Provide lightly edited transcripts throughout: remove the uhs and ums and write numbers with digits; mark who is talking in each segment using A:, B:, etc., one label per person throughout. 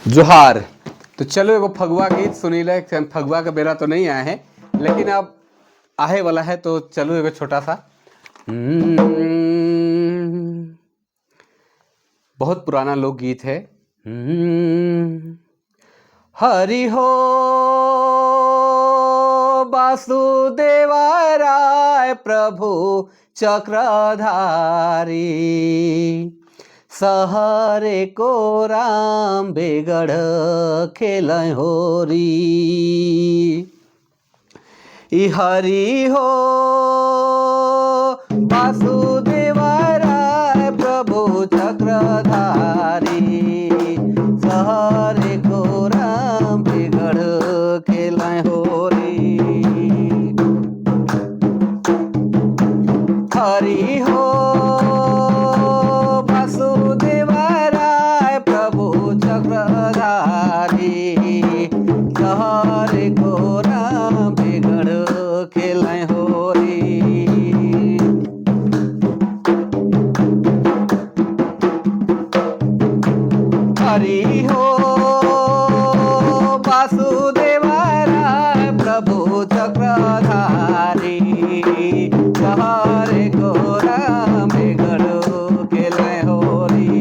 A: जोहार। तो चलो एगो फगुआ गीत सुनी ले। फगुआ का बेरा तो नहीं आया है, लेकिन अब आए वाला है, तो चलो एगो छोटा सा। बहुत पुराना लोकगीत है। हरि हो वासुदेवाय प्रभु चक्रधारी, सहरे को राम बेगड़ खेल होरी। हरि हो वासुदेवाय प्रभु चक्रधारी, सहरे को राम बेगड़ खेल होरी। हरि हो वासुदेवाय प्रभु चक्रधारी, सहरे को राम बेगड़ खेल होरी। हरि हो वासुदेवाय प्रभु चक्रधारी, सहरे को राम बेगड़ खेल होरी।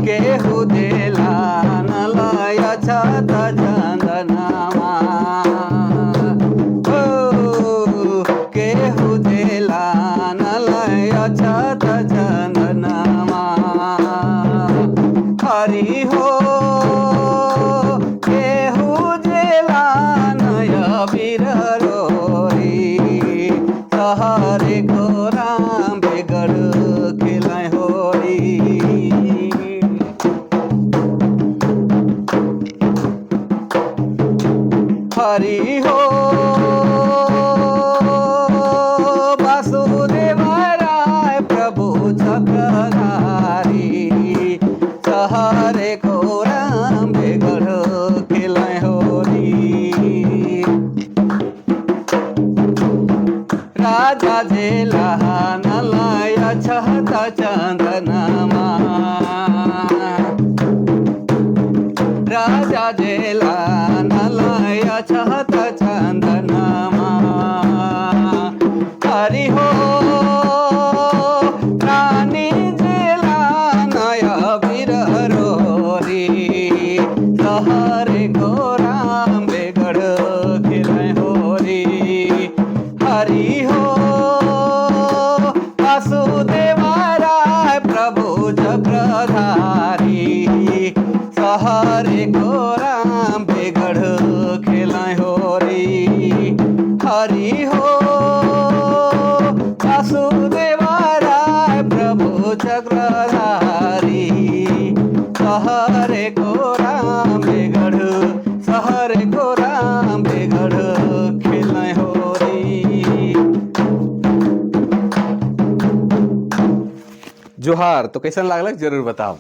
A: केहू देला नलय छत चंदनमा, केहू देला नलय छत चंदनमा। हरि हो केहू देला नय बिररोरी, सहरे को राम बेगड़ खेल होरी। हरि हो वासुदेवाय प्रभु चक्रधारी, सहरे को राम बेगड़ खेल होरी। राजा झेला नलय छत चंदनमा, राजा झेला नलय छत चंदनमा। हरि हो रानी झेला नय बिररोरी, सहरे को राम बेगड़ खेल होरी। हरि हो वासुदेवाय प्रभु चक्रधारी, सहरे को राम बेगड़ खेल होरी। हरि हो वासुदेवाय प्रभु चक्रधारी, सहरे को राम बेगड़, सहरे को राम बेगड़ खेल होरी। जोहार। तो कैसन लागलक जरूर बताओ।